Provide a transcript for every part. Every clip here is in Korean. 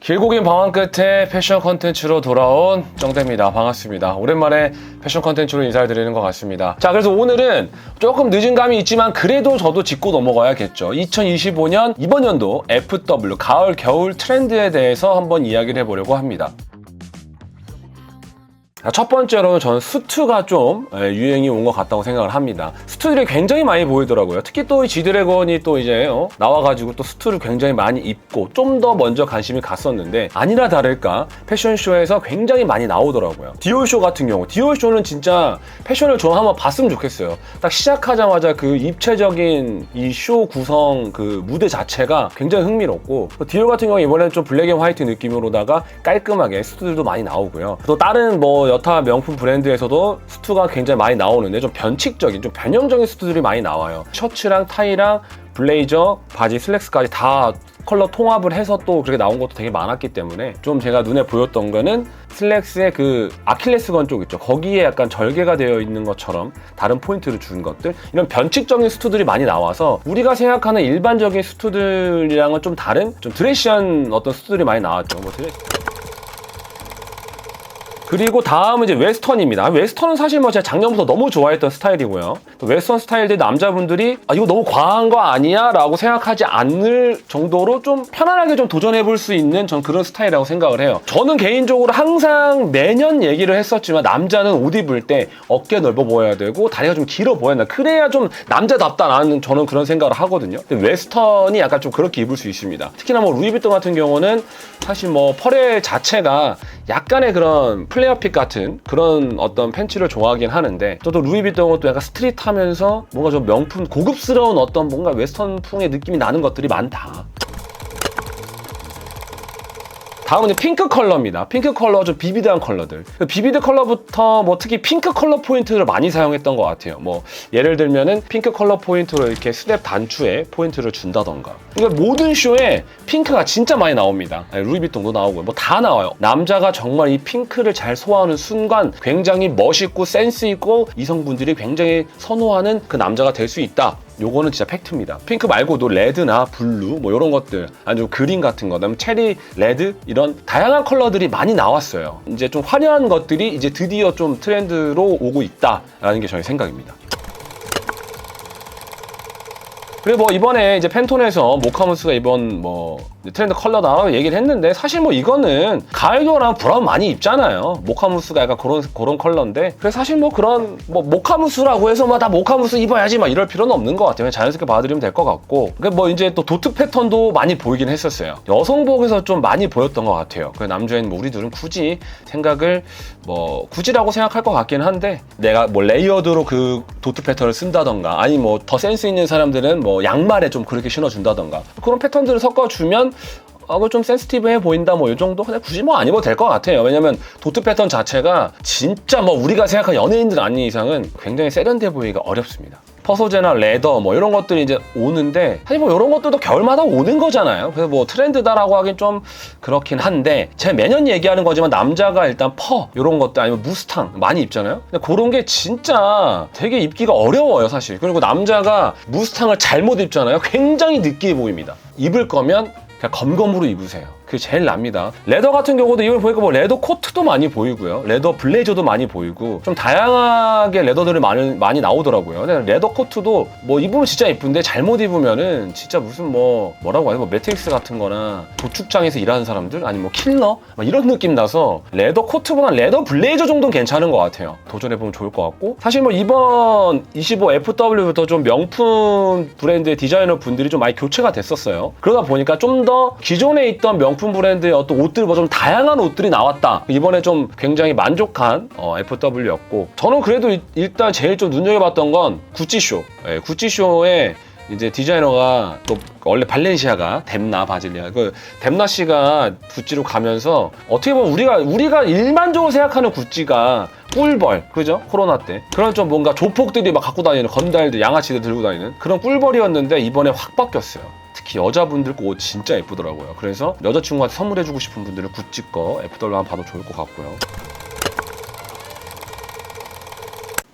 길고 긴 방황 끝에 패션 컨텐츠로 돌아온 정대입니다. 반갑습니다. 오랜만에 패션 컨텐츠로 인사를 드리는 것 같습니다. 자, 그래서 오늘은 조금 늦은 감이 있지만 그래도 저도 짚고 넘어가야겠죠. 2025년 이번 연도 FW 가을 겨울 트렌드에 대해서 한번 이야기를 해보려고 합니다. 첫 번째로는 저는 수트가 좀 유행이 온 것 같다고 생각을 합니다. 수트들이 굉장히 많이 보이더라고요. 특히 또 G드래곤이 또 이제 나와가지고 또 수트를 굉장히 많이 입고 좀 더 먼저 관심이 갔었는데 아니나 다를까 패션쇼에서 굉장히 많이 나오더라고요. 디올쇼 같은 경우 디올쇼는 진짜 패션을 저 한번 봤으면 좋겠어요. 딱 시작하자마자 그 입체적인 이 쇼 구성 그 무대 자체가 굉장히 흥미롭고 디올 같은 경우 이번에는 좀 블랙 앤 화이트 느낌으로다가 깔끔하게 수트들도 많이 나오고요. 또 다른 여타 명품 브랜드에서도 수트가 굉장히 많이 나오는데 좀 변칙적인, 좀 변형적인 수트들이 많이 나와요. 셔츠랑 타이랑 블레이저, 바지, 슬랙스까지 다 컬러 통합을 해서 또 그렇게 나온 것도 되게 많았기 때문에 좀 제가 눈에 보였던 거는 슬랙스의 그 아킬레스건 쪽 있죠. 거기에 약간 절개가 되어 있는 것처럼 다른 포인트를 준 것들, 이런 변칙적인 수트들이 많이 나와서 우리가 생각하는 일반적인 수트들이랑은 좀 다른, 좀 드레시한 어떤 수트들이 많이 나왔죠. 그리고 다음은 이제 웨스턴입니다. 웨스턴은 사실 제가 작년부터 너무 좋아했던 스타일이고요. 또 웨스턴 스타일들 남자분들이 이거 너무 과한 거 아니야? 라고 생각하지 않을 정도로 좀 편안하게 좀 도전해볼 수 있는 전 그런 스타일이라고 생각을 해요. 저는 개인적으로 항상 매년 얘기를 했었지만 남자는 옷 입을 때 어깨 넓어 보여야 되고 다리가 좀 길어 보여야 된다. 그래야 좀 남자답다. 저는 그런 생각을 하거든요. 근데 웨스턴이 약간 좀 그렇게 입을 수 있습니다. 특히나 루이비통 같은 경우는 사실 퍼렐 자체가 약간의 그런 플레어핏 같은 그런 어떤 팬츠를 좋아하긴 하는데 저도 루이비통은 또 약간 스트릿하면서 뭔가 좀 명품 고급스러운 어떤 뭔가 웨스턴풍의 느낌이 나는 것들이 많다. 다음은 이제 핑크 컬러입니다. 핑크 컬러 좀 비비드한 컬러들. 비비드 컬러부터 특히 핑크 컬러 포인트를 많이 사용했던 것 같아요. 예를 들면은 핑크 컬러 포인트로 이렇게 스냅 단추에 포인트를 준다던가. 그러니까 모든 쇼에 핑크가 진짜 많이 나옵니다. 루이비통도 나오고 다 나와요. 남자가 정말 이 핑크를 잘 소화하는 순간 굉장히 멋있고 센스 있고 이성분들이 굉장히 선호하는 그 남자가 될 수 있다. 요거는 진짜 팩트입니다. 핑크 말고도 레드나 블루 이런 것들, 아니면 그린 같은 거, 그다음에 체리 레드 이런 다양한 컬러들이 많이 나왔어요. 이제 좀 화려한 것들이 이제 드디어 좀 트렌드로 오고 있다라는 게 저의 생각입니다. 그리고 이번에 이제 팬톤에서 모카무스가 이번 트렌드 컬러다 얘기를 했는데 사실 이거는 가을 겨울하면 브라운 많이 입잖아요. 모카무스가 약간 그런 컬러인데 그래서 사실 그런 모카무스라고 해서 다 모카무스 입어야지 이럴 필요는 없는 것 같아요. 그냥 자연스럽게 받아들이면 될 것 같고 이제 또 도트 패턴도 많이 보이긴 했었어요. 여성복에서 좀 많이 보였던 것 같아요. 그 남자인 우리들은 굳이 생각을 굳이라고 생각할 것 같긴 한데 내가 레이어드로 그 도트 패턴을 쓴다던가 아니 더 센스 있는 사람들은 양말에 좀 그렇게 신어준다던가 그런 패턴들을 섞어주면 그거 좀 센시티브해 보인다 이 정도? 근데 굳이 안 입어도 될 것 같아요. 왜냐면 도트 패턴 자체가 진짜 우리가 생각한 연예인들 아닌 이상은 굉장히 세련돼 보이기가 어렵습니다. 퍼소제나 레더 이런 것들이 이제 오는데 사실 이런 것들도 겨울마다 오는 거잖아요. 그래서 트렌드다라고 하긴 좀 그렇긴 한데 제가 매년 얘기하는 거지만 남자가 일단 이런 것들 아니면 무스탕 많이 입잖아요. 근데 그런 게 진짜 되게 입기가 어려워요 사실. 그리고 남자가 무스탕을 잘못 입잖아요. 굉장히 느끼해 보입니다. 입을 거면 그냥 검검으로 입으세요. 그게 제일 납니다. 레더 같은 경우도 이걸 보니까 레더 코트도 많이 보이고요. 레더 블레이저도 많이 보이고 좀 다양하게 레더들이 많이 나오더라고요. 근데 레더 코트도 입으면 진짜 예쁜데 잘못 입으면은 진짜 무슨 뭐라고 하죠? 매트릭스 같은 거나 도축장에서 일하는 사람들 아니면 킬러? 이런 느낌 나서 레더 코트보다 레더 블레이저 정도는 괜찮은 것 같아요. 도전해보면 좋을 것 같고 사실 이번 25FW부터 좀 명품 브랜드의 디자이너 분들이 좀 많이 교체가 됐었어요. 그러다 보니까 좀 더 기존에 있던 명품 브랜드의 어떤 옷들 좀 다양한 옷들이 나왔다. 이번에 좀 굉장히 만족한 FW였고 저는 그래도 일단 제일 좀 눈여겨봤던 건 구찌쇼. 구찌쇼에 이제 디자이너가 또 원래 발렌시아가 뎀나 바질리아 뎀나 씨가 구찌로 가면서 어떻게 보면 우리가 일반적으로 생각하는 구찌가 꿀벌, 그죠? 코로나 때 그런 좀 뭔가 조폭들이 갖고 다니는 건달들, 양아치들 들고 다니는 그런 꿀벌이었는데 이번에 확 바뀌었어요. 특히 여자분들 거 옷 진짜 예쁘더라고요. 그래서 여자친구한테 선물해주고 싶은 분들은 구찌 거 FW 한번 봐도 좋을 것 같고요.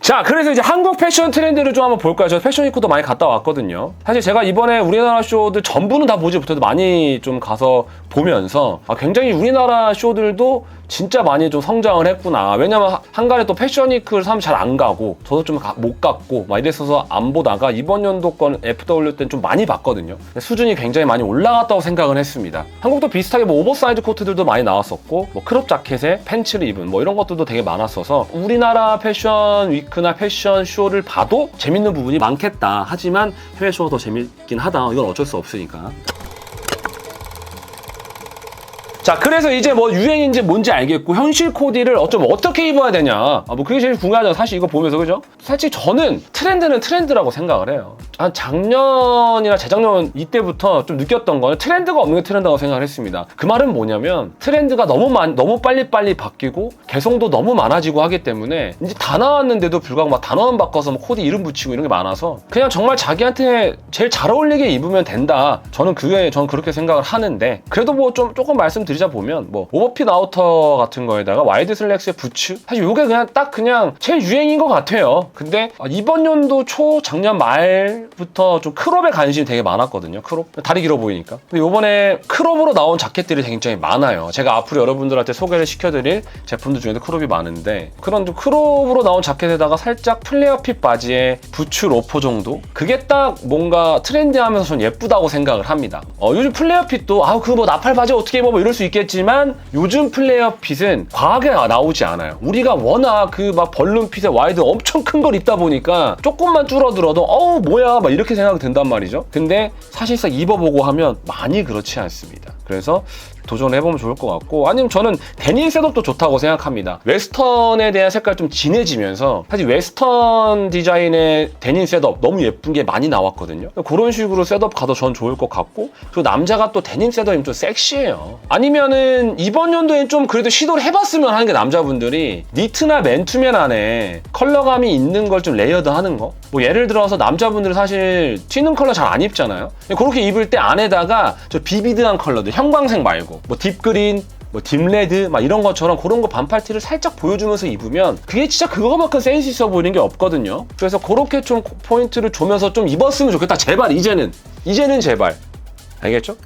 자, 그래서 이제 한국 패션 트렌드를 좀 한번 볼까요? 저 패션 위크도 많이 갔다 왔거든요. 사실 제가 이번에 우리나라 쇼들 전부는 다 보지 못해도 많이 좀 가서 보면서 굉장히 우리나라 쇼들도 진짜 많이 좀 성장을 했구나. 왜냐면 한간에 또 패션위크를 사람 잘 안 가고 저도 좀 못 갔고 막 이랬어서 안 보다가 이번 연도 건 FW 때는 좀 많이 봤거든요. 수준이 굉장히 많이 올라갔다고 생각을 했습니다. 한국도 비슷하게 뭐 오버사이즈 코트들도 많이 나왔었고 뭐 크롭 자켓에 팬츠를 입은 뭐 이런 것들도 되게 많았어서 우리나라 패션 위크나 패션 쇼를 봐도 재밌는 부분이 많겠다. 하지만 해외 쇼가 더 재밌긴 하다. 이건 어쩔 수 없으니까. 자, 그래서 이제 뭐 유행인지 뭔지 알겠고 현실 코디를 어떻게 입어야 되냐. 뭐 그게 제일 중요하잖아. 사실 이거 보면서, 그죠? 사실 저는 트렌드는 트렌드라고 생각을 해요. 한 작년이나 재작년 이때부터 좀 느꼈던 건 트렌드가 없는 게 트렌드라고 생각을 했습니다. 그 말은 뭐냐면 트렌드가 너무 빨리빨리 바뀌고 개성도 너무 많아지고 하기 때문에 이제 다 나왔는데도 불구하고 막 단어만 바꿔서 뭐 코디 이름 붙이고 이런 게 많아서 그냥 정말 자기한테 제일 잘 어울리게 입으면 된다. 저는 그렇게 생각을 하는데 그래도 뭐 조금 말씀드리자 보면 뭐 오버핏 아우터 같은 거에다가 와이드 슬랙스의 부츠 사실 이게 그냥 제일 유행인 것 같아요. 근데 이번 연도 초 작년 말부터 좀 크롭에 관심이 되게 많았거든요. 크롭 다리 길어 보이니까. 근데 이번에 크롭으로 나온 자켓들이 굉장히 많아요. 제가 앞으로 여러분들한테 소개를 시켜드릴 제품들 중에도 크롭이 많은데 그런 좀 크롭으로 나온 자켓에다가 살짝 플레어핏 바지에 부츠 로퍼 정도 그게 딱 뭔가 트렌디하면서 전 예쁘다고 생각을 합니다. 요즘 플레어핏도 그 뭐 나팔 바지 어떻게 입어 뭐 이럴 수 있겠지만 요즘 플레어핏은 과하게 나오지 않아요. 우리가 워낙 그 막 벌룬핏에 와이드 엄청 큰 걸 입다 보니까 조금만 줄어들어도 뭐야 막 이렇게 생각이 든단 말이죠. 근데 사실상 입어보고 하면 많이 그렇지 않습니다. 그래서 도전을 해보면 좋을 것 같고 아니면 저는 데님 셋업도 좋다고 생각합니다. 웨스턴에 대한 색깔 좀 진해지면서 사실 웨스턴 디자인의 데님 셋업 너무 예쁜 게 많이 나왔거든요. 그런 식으로 셋업 가도 전 좋을 것 같고 그리고 남자가 또 데님 셋업이면 좀 섹시해요. 아니면은 이번 연도엔 좀 그래도 시도를 해봤으면 하는 게 남자분들이 니트나 맨투맨 안에 컬러감이 있는 걸 좀 레이어드 하는 거. 뭐 예를 들어서 남자분들은 사실 튀는 컬러 잘 안 입잖아요. 그렇게 입을 때 안에다가 저 비비드한 컬러들 형광색 말고 뭐 딥그린 뭐 딥레드 막 이런 것처럼 그런 거 반팔티를 살짝 보여주면서 입으면 그게 진짜 그거만큼 센스 있어 보이는 게 없거든요. 그래서 그렇게 좀 포인트를 주면서 좀 입었으면 좋겠다. 제발 이제는 제발. 알겠죠?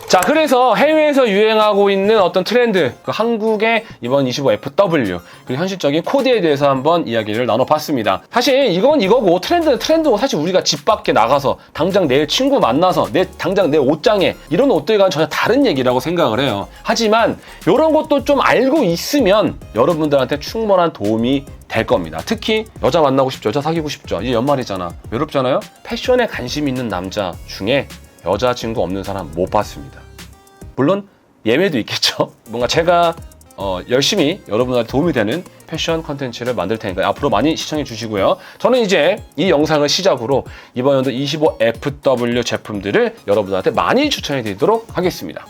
자, 그래서 해외에서 유행하고 있는 어떤 트렌드, 한국의 이번 25FW, 그리고 현실적인 코디에 대해서 한번 이야기를 나눠봤습니다. 사실 이건 이거고 트렌드는 트렌드고 사실 우리가 집 밖에 나가서 당장 내일 친구 만나서 당장 내 옷장에 이런 옷들과는 전혀 다른 얘기라고 생각을 해요. 하지만 이런 것도 좀 알고 있으면 여러분들한테 충분한 도움이 될 겁니다. 특히 여자 만나고 싶죠. 여자 사귀고 싶죠. 이제 연말이잖아. 외롭잖아요. 패션에 관심 있는 남자 중에 여자친구 없는 사람 못 봤습니다. 물론 예외도 있겠죠. 뭔가 제가 열심히 여러분한테 도움이 되는 패션 컨텐츠를 만들 테니까 앞으로 많이 시청해 주시고요. 저는 이제 이 영상을 시작으로 이번 연도 25FW 제품들을 여러분한테 많이 추천해 드리도록 하겠습니다.